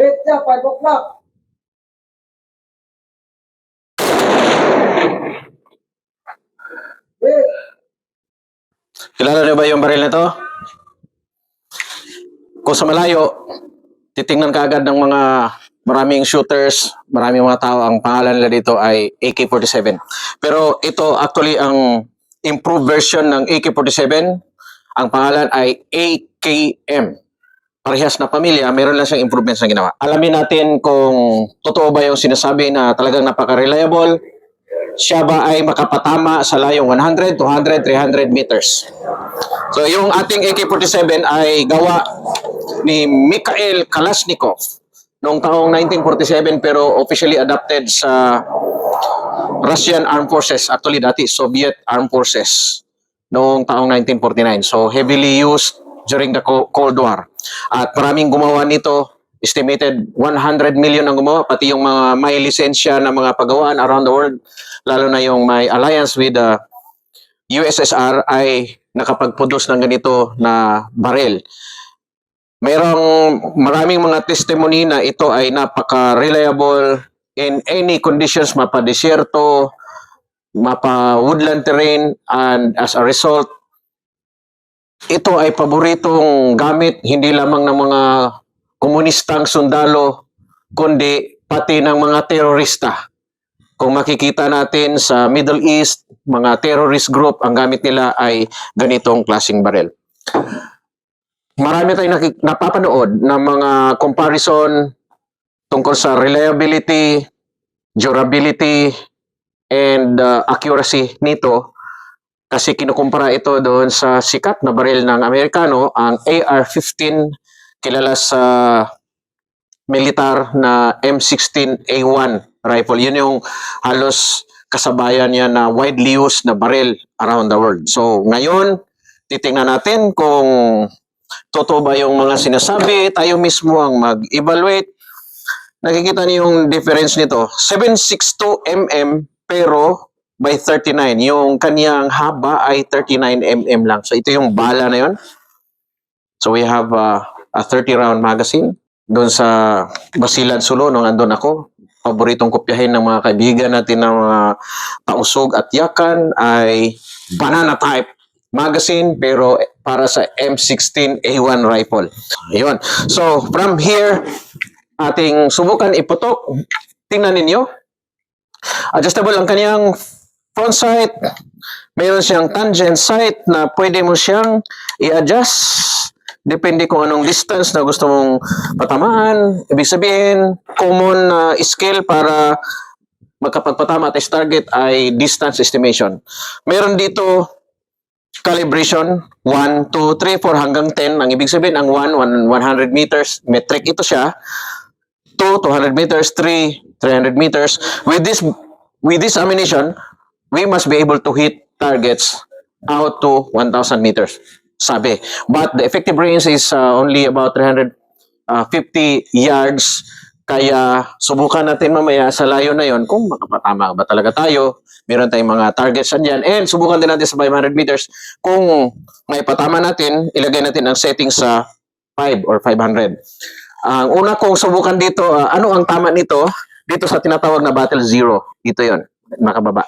Wait na, 5 o'clock. Wait. Kilala niyo ba yung baril na to? Kung sa malayo, titingnan ka agad ng mga maraming shooters, maraming mga tao, ang pangalan nila dito ay AK-47. Pero ito actually ang improved version ng AK-47. Ang pangalan ay AKM. Parehas na pamilya, meron lang siyang improvements na ginawa. Alamin natin kung totoo ba yung sinasabi na talagang napaka-reliable. Siya ba ay makapatama sa layong 100, 200, 300 meters. So yung ating AK-47 ay gawa ni Mikhail Kalashnikov noong taong 1947 pero officially adopted sa Russian Armed Forces, actually dati Soviet Armed Forces noong taong 1949. So heavily used during the Cold War. At maraming gumawa nito, estimated 100 million ang gumawa, pati yung mga may lisensya na mga paggawaan around the world, lalo na yung may alliance with the USSR ay nakapag-produce ng ganito na baril. Mayroong maraming mga testimony na ito ay napaka-reliable in any conditions, mapa-desierto, mapa-woodland terrain, and as a result, ito ay paboritong gamit hindi lamang ng mga komunistang sundalo, kundi pati ng mga terorista. Kung makikita natin sa Middle East, mga terrorist group, ang gamit nila ay ganitong klaseng baril. Marami tayong napapanood ng mga comparison tungkol sa reliability, durability, and accuracy nito. Kasi kinukumpara ito doon sa sikat na baril ng Amerikano, ang AR-15, kilala sa militar na M16A1 rifle. Yun yung halos kasabayan niya na widely used na baril around the world. So ngayon, titingnan natin kung totoo ba yung mga sinasabi, tayo mismo ang mag-evaluate. Nakikita niyo yung difference nito. 7.62 mm pero by 39. Yung kanyang haba ay 39 mm lang. So ito yung bala na yun. So we have a 30 round magazine. Doon sa Basilan Sulo, nung andun ako, paboritong kopyahin ng mga kaibigan natin ng mga Tausug at Yakan ay banana type magazine pero para sa M16A1 rifle. Ayun. So from here, ating subukan iputok. Tingnan ninyo. Adjustable ang kanyang front sight. Mayroon siyang tangent sight na pwede mo siyang i-adjust. Depende kung anong distance na gusto mong patamaan. Ibig sabihin, common scale para magkapagpatama at target ay distance estimation. Meron dito calibration 1, 2, 3, 4 hanggang 10. Ang ibig sabihin, ang 1, 100 meters, metric ito siya. 2, 200 meters, 3, 300 meters. With this ammunition, we must be able to hit targets out to 1,000 meters, sabi. But the effective range is only about 350 yards. Kaya subukan natin mamaya sa layo na yon kung makapatama ba talaga tayo. Meron tayong mga targets dyan. And subukan din natin sa 500 meters. Kung may patama natin, ilagay natin ang setting sa 5 or 500. Ang una kong subukan dito, ano ang tama nito? Dito sa tinatawag na battle zero. Dito yon, makababa.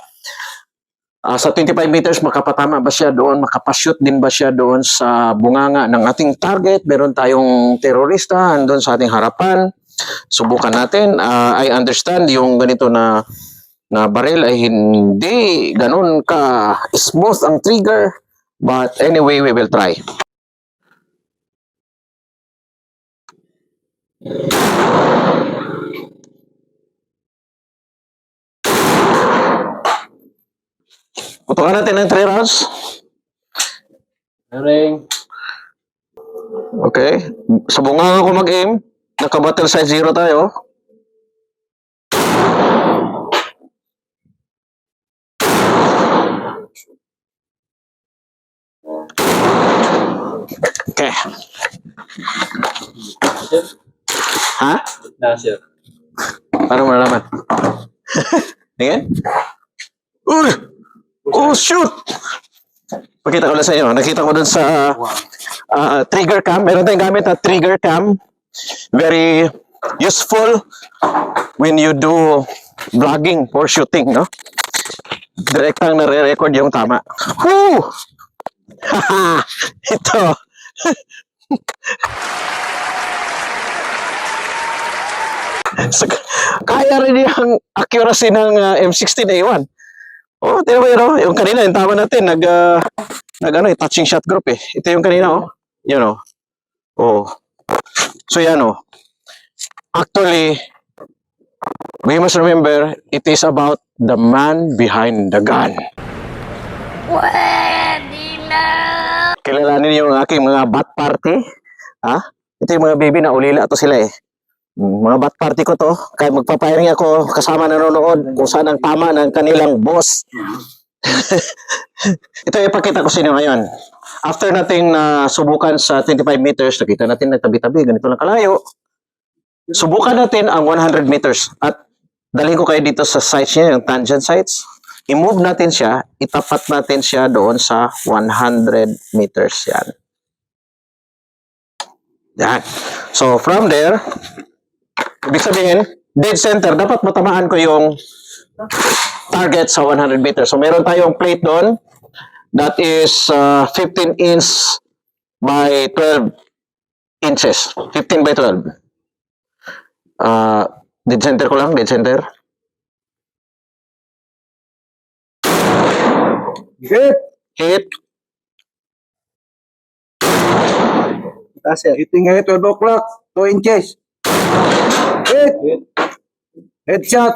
Sa 25 meters, makapatama ba siya doon? Makapashoot din ba siya doon sa bunganga ng ating target? Meron tayong terorista doon sa ating harapan. Subukan natin. I understand yung ganito na baril ay hindi ganun ka smooth ang trigger. But anyway, we will try. Putukan natin ng 3 rounds. Okay. Sa bunganga ko mag-aim. Naka-battle size 0 tayo. Okay. Ha? Nasir. Paano mo nalaman? Tingin? Uy! Oh, shoot! Pakita ko lang sa inyo. Nakita ko dun sa trigger cam. Meron tayong gamit na trigger cam. Very useful when you do vlogging or shooting, no? Direktang nare-record yung tama. Woo! Ito. So, kaya rin yung accuracy ng M16A1. Oh, di ba yun, yung kanina, yung tama natin, touching shot group eh. Ito yung kanina, oh. Yun, oh. Oh. So, yan, oh. Actually, we must remember, it is about the man behind the gun. Pwede na! Kilalanin yung aking mga bat party. Ha? Ito yung mga baby na ulila to sila eh. Mga bat party ko to. Kaya magpapayaring ako kasama nanonood kung saan ang tama ng kanilang boss. Ito ipakita ko sa inyo ngayon. After nating subukan sa 25 meters, nakita natin na tabi-tabi, ganito lang kalayo. Subukan natin ang 100 meters at dalhin ko kayo dito sa sites niya, yung tangent sites. I-move natin siya, itapat natin siya doon sa 100 meters yan. Yan. So from there, ibig sabihin, dead center, dapat matamaan ko yung target sa 100 meters. So meron tayong plate doon that is 15 inch by 12 inches. 15 by 12. Dead center ko lang, dead center. Hit. That's it. Hitting it 12 o'clock, 2 inches. Hit. Headshot.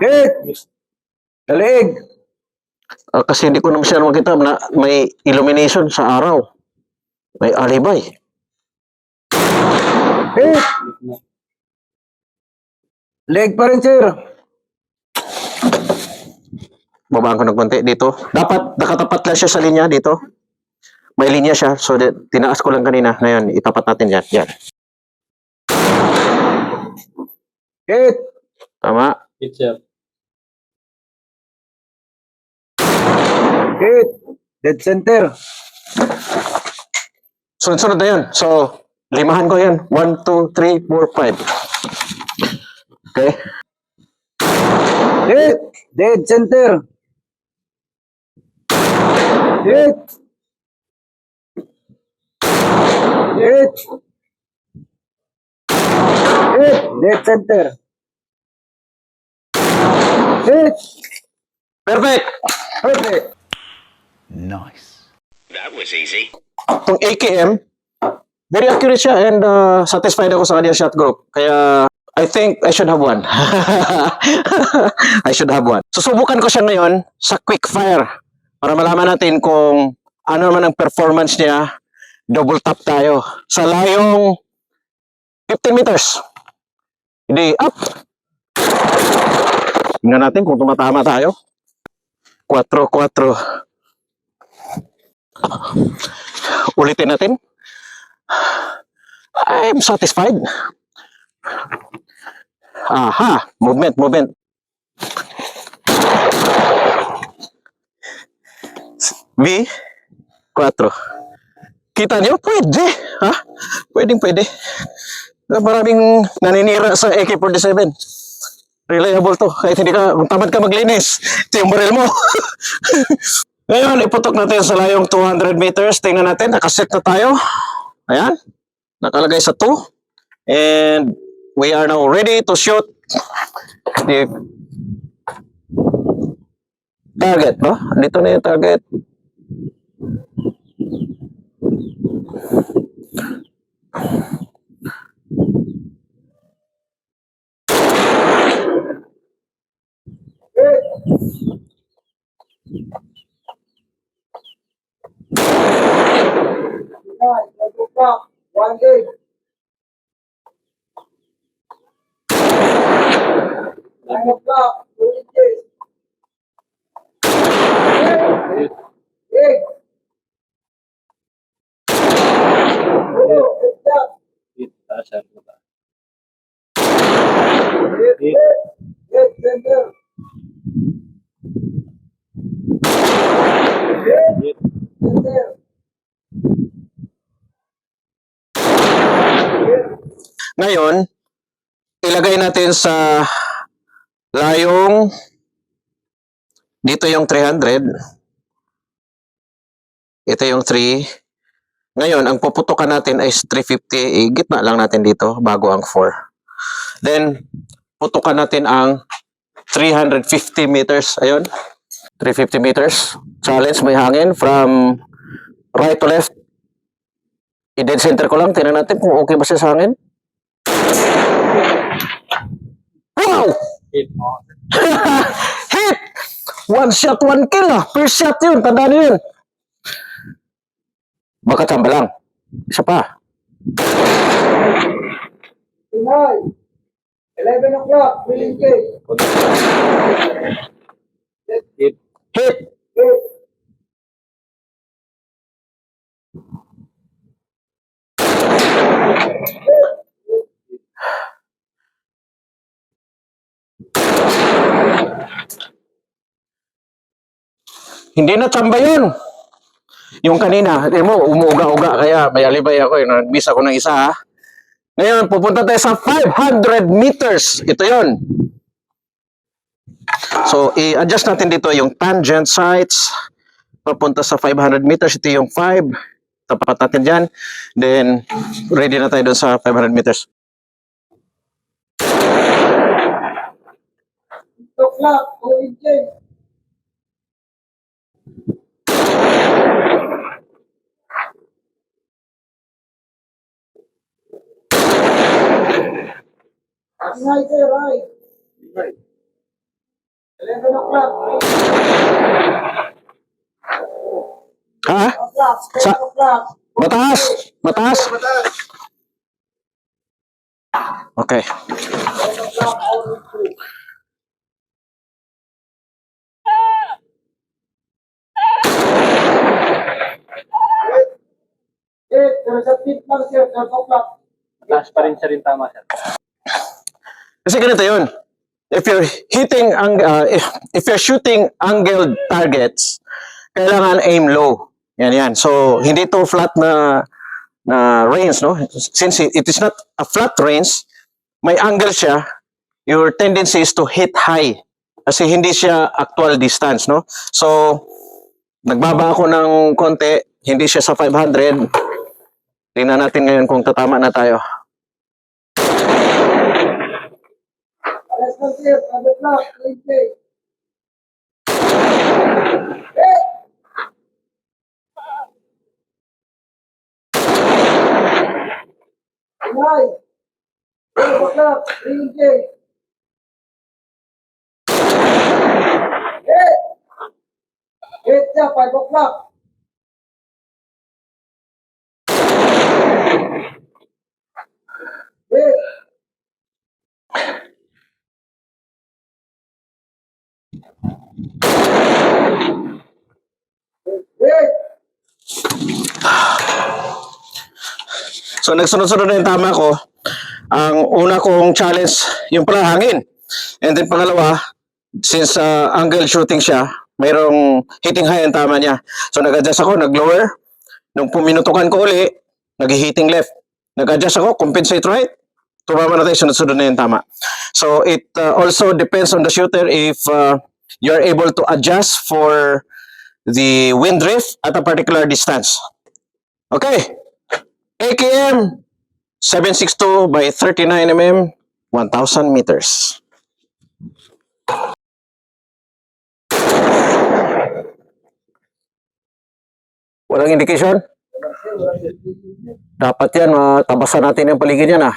Hit. Dalig. Kasi hindi ko na masyadong makita na may illumination sa araw. May alibay. Hit. Leg pa rin, sir. Babaan ko ng konti dito. Dapat nakatapat lang siya sa linya dito. May linya siya. So, tinaas ko lang kanina. Ngayon, itapat natin yan. Yan. Hit. Tama. Hit, sir. Hit. Dead center. Sunod-sunod na yun. So, limahan ko yan. 1, 2, 3, 4, 5. Okay? Hit. Dead center. Hit. Hit. Hit. Dead center. Hit. Perfect! Perfect. That was easy. Itong AKM, very accurate siya and satisfied ako sa kanyang shot group. Kaya, I think I should have one. I should have one. Susubukan ko siya ngayon sa quick fire para malaman natin kung ano naman ang performance niya. Double tap tayo sa layong 15 meters. Hindi, up. Tingnan natin kung tumatama tayo. 4-4. Ulitin natin. I'm satisfied. Aha, movement. V4. Kita niyo? Pwede. Ha? Pwede. Maraming naninira sa AK-47. Reliable to. Kahit hindi ka, kung tamad ka maglinis, ito yung baril mo. Ngayon, iputok natin sa layong 200 meters. Tingnan natin, nakaset na tayo. Ayan. Nakalagay sa 2. And we are now ready to shoot the target, no? Dito na yung target. One game. 9 o'clock, 2 inches. Hit. Hit center. Hit center. Ngayon, ilagay natin sa layong dito yung 300. Ito yung 3. Ngayon, ang puputukan natin ay 350. Gitna lang natin dito bago ang 4. Then, putukan natin ang 350 meters. Ayun. 350 meters. Challenge, may hangin from right to left. I-dead center ko lang. Tingnan natin kung okay ba siya sa hangin. Wow! Hit! One shot, one kill ah. First shot yun. Tandaan nyo yun. Baka tsamba lang. Isa pa. Tonight, 11 o'clock, drilling case. Hit. Hit. Hindi na tsamba yun. Yung kanina, mo, umuuga-uga, kaya may alibay ako, nag-miss ako ng isa ha. Ngayon, pupunta tayo sa 500 meters. Ito yon. So, i-adjust natin dito yung tangent sights. Papunta sa 500 meters. Ito yung 5. Tapat natin dyan. Then, ready na tayo dun sa 500 meters. 6 o'clock, 2 inches. Tonight, sir, right. 11 o'clock, Ha? 12 o'clock, Sa- 12 o'clock. Mataas! Mataas! Okay. 12 o'clock, all the way. Hit, there's a tip lang, sir, 12 o'clock. Taas pa rin siya rin tama, sir. Kasi ganito yun. If you're hitting, if you're shooting angled targets, kailangan aim low. Yan. So, hindi to flat na range, no? Since it is not a flat range, may angle siya, your tendency is to hit high. Kasi hindi siya actual distance, no? So, nagbaba ako ng konti, hindi siya sa 500. Tingnan natin ngayon kung tatama na tayo. Alas na, sir, 12 o'clock, 2 inches. Hit! Tonight, 12 o'clock, 3 inches. Hit! Hit siya, 5 o'clock. Hit! Hit! So, nagsunod-sunod na yung tama ko. Ang una kong challenge, yung pala hangin. And then pangalawa, since angle shooting siya, mayroong hitting high ang tama niya. So, nag-adjust ako, nag-lower. Nung puminutukan ko uli, nag-hitting left. Nag-adjust ako, compensate right. Tumama na tayo, sunod-sunod na yung tama. So, it also depends on the shooter if you're able to adjust for the wind drift at a particular distance. Okay. AKM 762 by 39 mm, 1,000 meters. Walang indication? Dapat yan, tabasan natin yung paligid yan ah.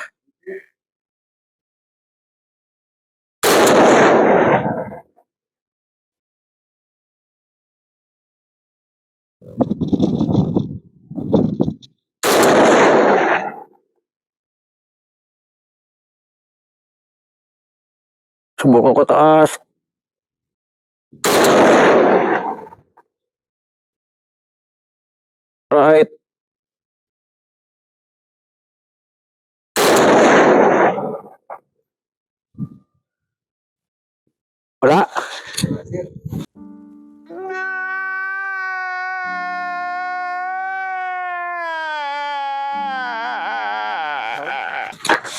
Subukan ko taas. Right. Wala.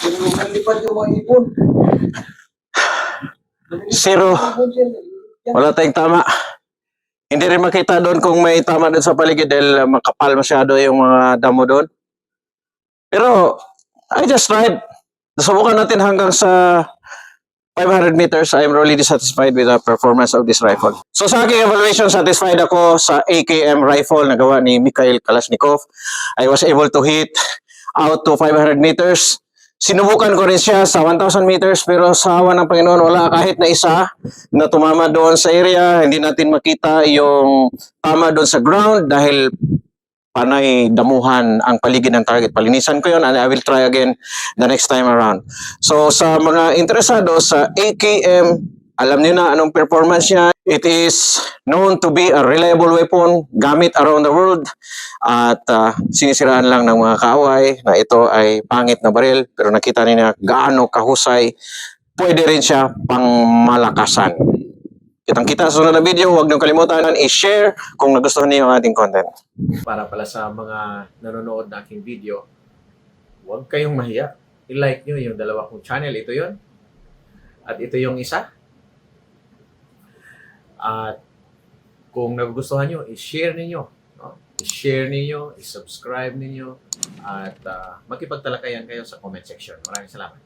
Nalipad yung mga ipon. Zero. Wala tayong tama. Hindi rin makita doon kung may tama doon sa paligid dahil makapal masyado yung mga damo doon. Pero, I just tried. Subukan natin hanggang sa 500 meters. I am really dissatisfied with the performance of this rifle. So sa aking evaluation, satisfied ako sa AKM rifle na gawa ni Mikhail Kalashnikov. I was able to hit out to 500 meters. Sinubukan ko rin siya sa 1,000 meters pero sa awa ng Panginoon wala kahit na isa na tumama doon sa area. Hindi natin makita yung tama doon sa ground dahil panay damuhan ang paligid ng target. Palinisan ko yun and I will try again the next time around. So sa mga interesado sa AKM, alam niyo na anong performance niya. It is known to be a reliable weapon gamit around the world at sinisiraan lang ng mga kaaway na ito ay pangit na baril pero nakita niyo gaano kahusay. Pwede rin siya pangmalakasan. Kitang-kita sa sunod na video, huwag niyong kalimutan i-share kung nagustuhan niyo ang ating content. Para pala sa mga nanonood na aking video, huwag kayong mahiya. I-like nyo yung dalawa kong channel. Ito yon at ito yung isa. At kung nagugustuhan nyo, i-share ninyo. No? I-share ninyo, i-subscribe ninyo, at makipagtalakayan kayo sa comment section. Maraming salamat.